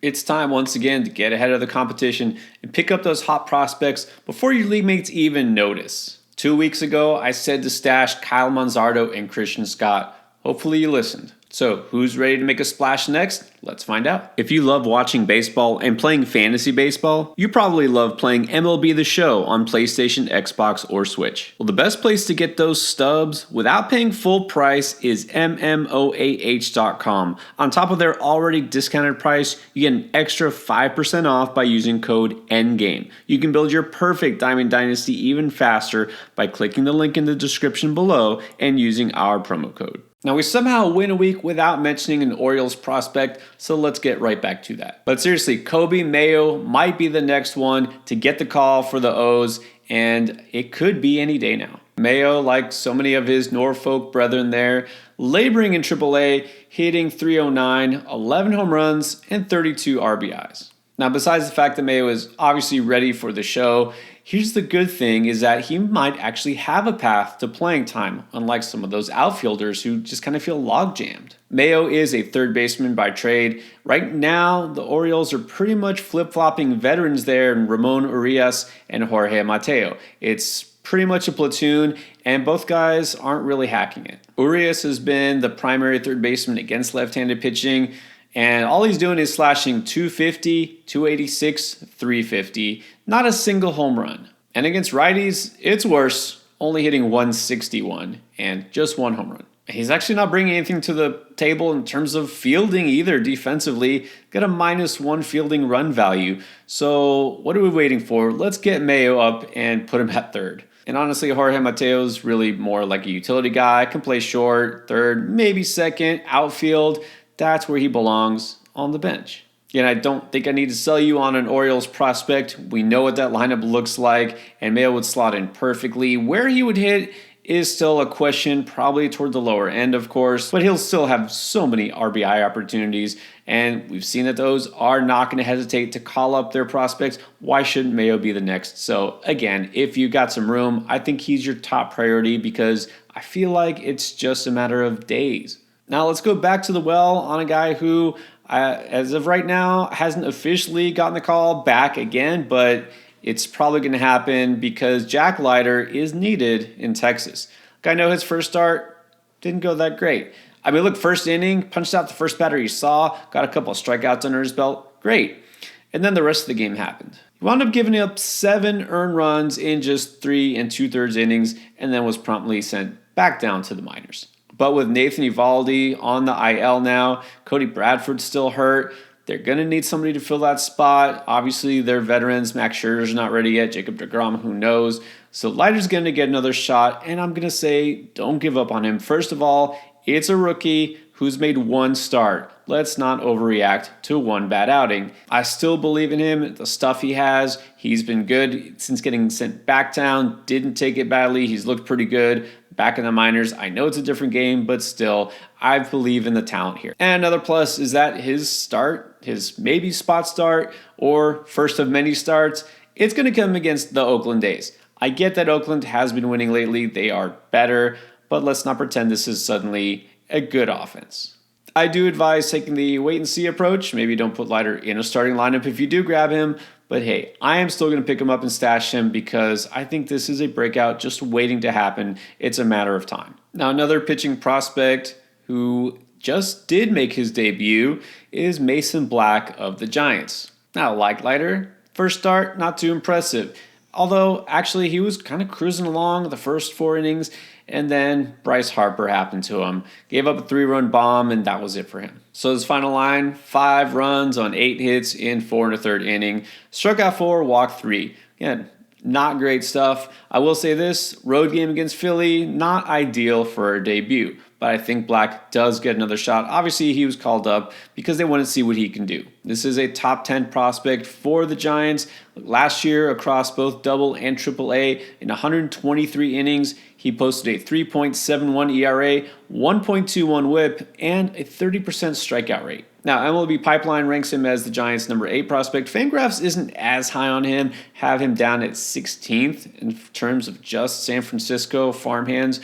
It's time once again to get ahead of the competition and pick up those hot prospects before your league mates even notice. 2 weeks ago, I said to stash Kyle Manzardo and Christian Scott. Hopefully you listened. So, who's ready to make a splash next? Let's find out. If you love watching baseball and playing fantasy baseball, you probably love playing MLB The Show on PlayStation, Xbox, or Switch. Well, the best place to get those stubs without paying full price is MMOAH.com. On top of their already discounted price, you get an extra 5% off by using code ENDGAME. You can build your perfect Diamond Dynasty even faster by clicking the link in the description below and using our promo code. Now, we somehow win a week without mentioning an Orioles prospect, so let's get right back to that. But seriously, Kobe Mayo might be the next one to get the call for the O's, and it could be any day now. Mayo, like so many of his Norfolk brethren there, laboring in AAA, hitting .309, 11 home runs, and 32 RBIs. Now, besides the fact that Mayo is obviously ready for the show, here's the good thing is that he might actually have a path to playing time, unlike some of those outfielders who just kind of feel log-jammed. Mayo is a third baseman by trade. Right now, the Orioles are pretty much flip-flopping veterans there in Ramon Urias and Jorge Mateo. It's pretty much a platoon, and both guys aren't really hacking it. Urias has been the primary third baseman against left-handed pitching, and all he's doing is slashing 250, 286, 350, not a single home run. And against righties, it's worse, only hitting 161 and just one home run. He's actually not bringing anything to the table in terms of fielding either defensively. Got a -1 fielding run value. So what are we waiting for? Let's get Mayo up and put him at third. And honestly, Jorge Mateo's really more like a utility guy. Can play short, third, maybe second, outfield. That's where he belongs, on the bench. And I don't think I need to sell you on an Orioles prospect. We know what that lineup looks like, and Mayo would slot in perfectly. Where he would hit is still a question, probably toward the lower end, of course, but he'll still have so many RBI opportunities, and we've seen that those are not going to hesitate to call up their prospects. Why shouldn't Mayo be the next? So again, if you got some room, I think he's your top priority because I feel like it's just a matter of days. Now let's go back to the well on a guy who, as of right now, hasn't officially gotten the call back again, but it's probably going to happen because Jack Leiter is needed in Texas. I know his first start didn't go that great. I mean, look, first inning, punched out the first batter he saw, got a couple of strikeouts under his belt, great. And then the rest of the game happened. He wound up giving up 7 earned runs in just 3 2/3 innings and then was promptly sent back down to the minors. But with Nathan Eovaldi on the IL now, Cody Bradford's still hurt. They're going to need somebody to fill that spot. Obviously, they're veterans. Max Scherzer's not ready yet. Jacob deGrom, who knows? So Leiter's going to get another shot, and I'm going to say don't give up on him. First of all, it's a rookie who's made one start. Let's not overreact to one bad outing. I still believe in him, the stuff he has. He's been good since getting sent back down. Didn't take it badly. He's looked pretty good back in the minors. I know it's a different game, but still, I believe in the talent here. And another plus is that his start, his maybe spot start or first of many starts, it's going to come against the Oakland A's. I get that Oakland has been winning lately. They are better, but let's not pretend this is suddenly a good offense. I do advise taking the wait-and-see approach. Maybe don't put Leiter in a starting lineup if you do grab him. But hey, I am still going to pick him up and stash him because I think this is a breakout just waiting to happen. It's a matter of time. Now, another pitching prospect who just did make his debut is Mason Black of the Giants. Now, like Leiter, first start, not too impressive. Although, actually, he was kind of cruising along the first 4 innings, and then Bryce Harper happened to him. Gave up a 3-run bomb, and that was it for him. So his final line, 5 runs on 8 hits in 4 1/3 inning. Struck out 4, walked 3. Again, not great stuff. I will say this, road game against Philly, not ideal for a debut. But I think Black does get another shot. Obviously, he was called up because they want to see what he can do. This is a top 10 prospect for the Giants. Last year, across both double and triple A, in 123 innings, he posted a 3.71 ERA, 1.21 whip, and a 30% strikeout rate. Now, MLB Pipeline ranks him as the Giants' number 8 prospect. Fangraphs isn't as high on him, have him down at 16th in terms of just San Francisco farmhands.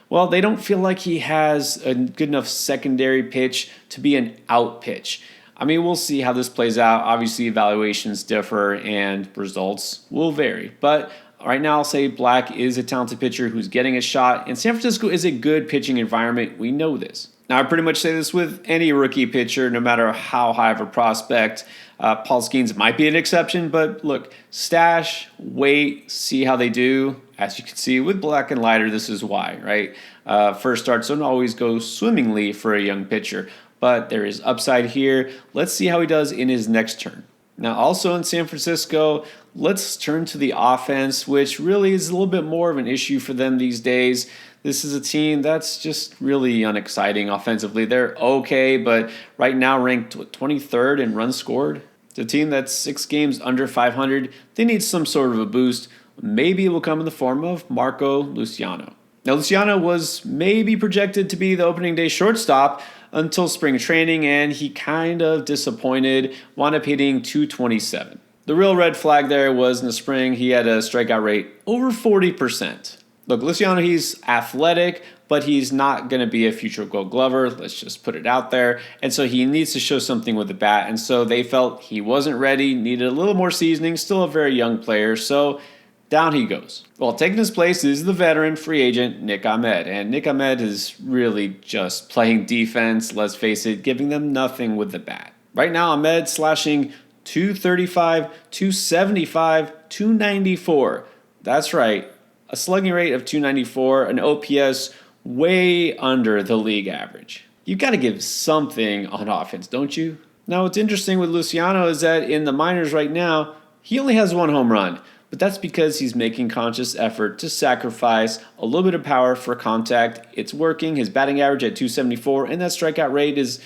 Well, they don't feel like he has a good enough secondary pitch to be an out pitch. I mean, we'll see how this plays out. Obviously, evaluations differ and results will vary. But right now, I'll say Black is a talented pitcher who's getting a shot, and San Francisco is a good pitching environment. We know this. Now, I pretty much say this with any rookie pitcher, no matter how high of a prospect. Paul Skeens might be an exception, but look, stash, wait, see how they do. As you can see with Black and Lighter, this is why, right? First starts don't always go swimmingly for a young pitcher, but there is upside here. Let's see how he does in his next turn. Now, also in San Francisco, let's turn to the offense, which really is a little bit more of an issue for them these days. This is a team that's just really unexciting offensively. They're okay, but right now ranked 23rd in runs scored. It's a team that's 6 games under 500. They need some sort of a boost. Maybe it will come in the form of Marco Luciano. Now, Luciano was maybe projected to be the opening day shortstop until spring training, and he kind of disappointed, wound up hitting .227. The real red flag there was in the spring, he had a strikeout rate over 40%. Look, Luciano, he's athletic, but he's not going to be a future Gold Glover. Let's just put it out there. And so he needs to show something with the bat. And so they felt he wasn't ready, needed a little more seasoning, still a very young player. So down he goes. Well, taking his place is the veteran free agent, Nick Ahmed. And Nick Ahmed is really just playing defense, let's face it, giving them nothing with the bat. Right now, Ahmed slashing .235, .275, .294. That's right. A slugging rate of .294, an OPS way under the league average. You got to give something on offense, don't you? Now, what's interesting with Luciano is that in the minors right now, he only has 1 home run, but that's because he's making conscious effort to sacrifice a little bit of power for contact. It's working. His batting average at .274, and that strikeout rate is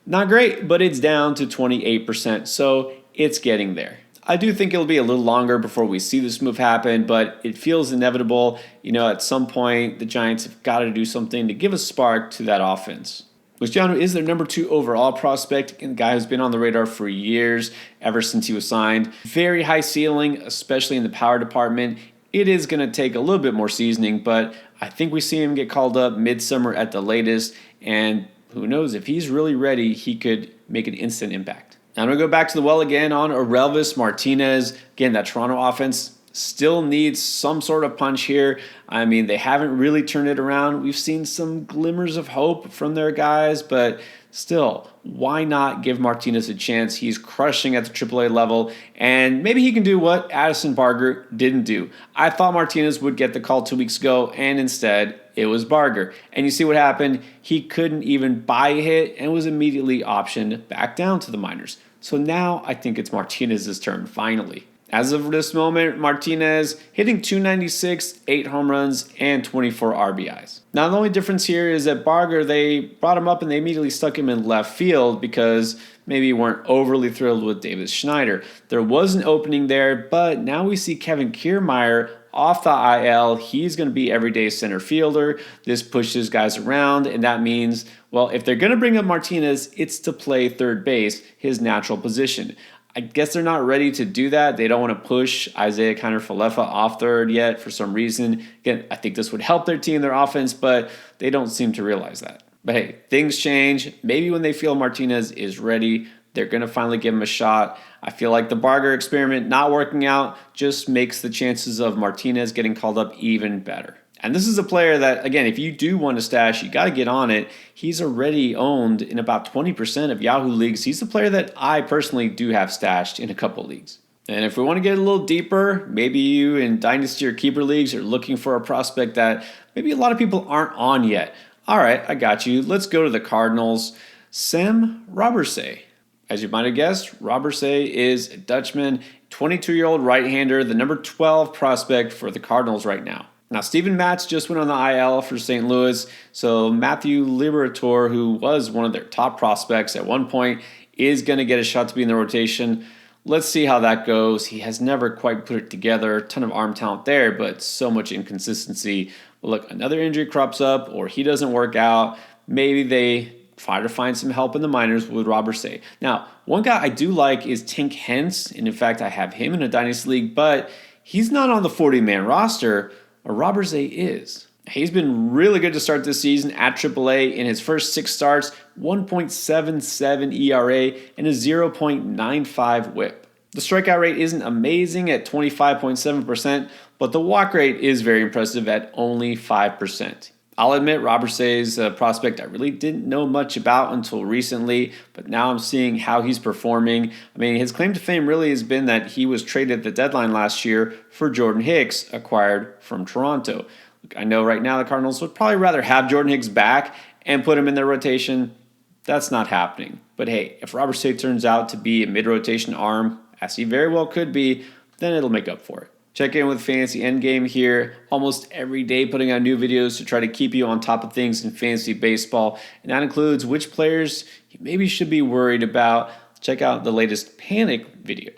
not great, but it's down to 28%, so it's getting there. I do think it'll be a little longer before we see this move happen, but it feels inevitable. You know, at some point, the Giants have got to do something to give a spark to that offense. Luciano is their number 2 overall prospect, and the guy who's been on the radar for years, ever since he was signed. Very high ceiling, especially in the power department. It is going to take a little bit more seasoning, but I think we see him get called up midsummer at the latest, and who knows, if he's really ready, he could make an instant impact. Now I'm going to go back to the well again on Aurelvis Martinez. Again, that Toronto offense still needs some sort of punch here. I mean, they haven't really turned it around. We've seen some glimmers of hope from their guys, but still, why not give Martinez a chance? He's crushing at the AAA level, and maybe he can do what Addison Barger didn't do. I thought Martinez would get the call 2 weeks ago, and instead, it was Barger. And you see what happened? He couldn't even buy a hit and was immediately optioned back down to the minors. So now I think it's Martinez's turn, finally. As of this moment, Martinez hitting .296, 8 home runs, and 24 RBIs. Now, the only difference here is that Barger, they brought him up and they immediately stuck him in left field because maybe weren't overly thrilled with Davis Schneider. There was an opening there, but now we see Kevin Kiermaier off the IL. He's going to be everyday center fielder. This pushes guys around, and that means, well, if they're going to bring up Martinez, it's to play third base, his natural position. I guess they're not ready to do that. They don't want to push Isaiah Kiner-Falefa off third yet for some reason. Again, I think this would help their team, their offense, but they don't seem to realize that. But hey, things change. Maybe when they feel Martinez is ready, they're going to finally give him a shot. I feel like the Barger experiment not working out just makes the chances of Martinez getting called up even better. And this is a player that, again, if you do want to stash, you got to get on it. He's already owned in about 20% of Yahoo leagues. He's a player that I personally do have stashed in a couple leagues. And if we want to get a little deeper, maybe you in Dynasty or Keeper leagues are looking for a prospect that maybe a lot of people aren't on yet. All right, I got you. Let's go to the Cardinals. Sam Robertsay. As you might have guessed, Robertsay is a Dutchman, 22-year-old right-hander, the number 12 prospect for the Cardinals right now. Now, Steven Matz just went on the IL for St. Louis, so Matthew Liberatore, who was one of their top prospects at one point, is going to get a shot to be in the rotation. Let's see how that goes. He has never quite put it together. A ton of arm talent there, but so much inconsistency. But look, another injury crops up, or he doesn't work out. Maybe they try to find some help in the minors with Robertsay. Now, one guy I do like is Tink Hence, and in fact, I have him in a Dynasty League, but he's not on the 40-man roster. Robertsay is. He's been really good to start this season at AAA. In his first 6 starts, 1.77 ERA and a 0.95 whip. The strikeout rate isn't amazing at 25.7%, but the walk rate is very impressive at only 5%. I'll admit Robert Say's a prospect I really didn't know much about until recently, but now I'm seeing how he's performing. I mean, his claim to fame really has been that he was traded at the deadline last year for Jordan Hicks, acquired from Toronto. Look, I know right now the Cardinals would probably rather have Jordan Hicks back and put him in their rotation. That's not happening. But hey, if Robert Say turns out to be a mid-rotation arm, as he very well could be, then it'll make up for it. Check in with Fantasy Endgame here almost every day, putting out new videos to try to keep you on top of things in fantasy baseball. And that includes which players you maybe should be worried about. Check out the latest panic video.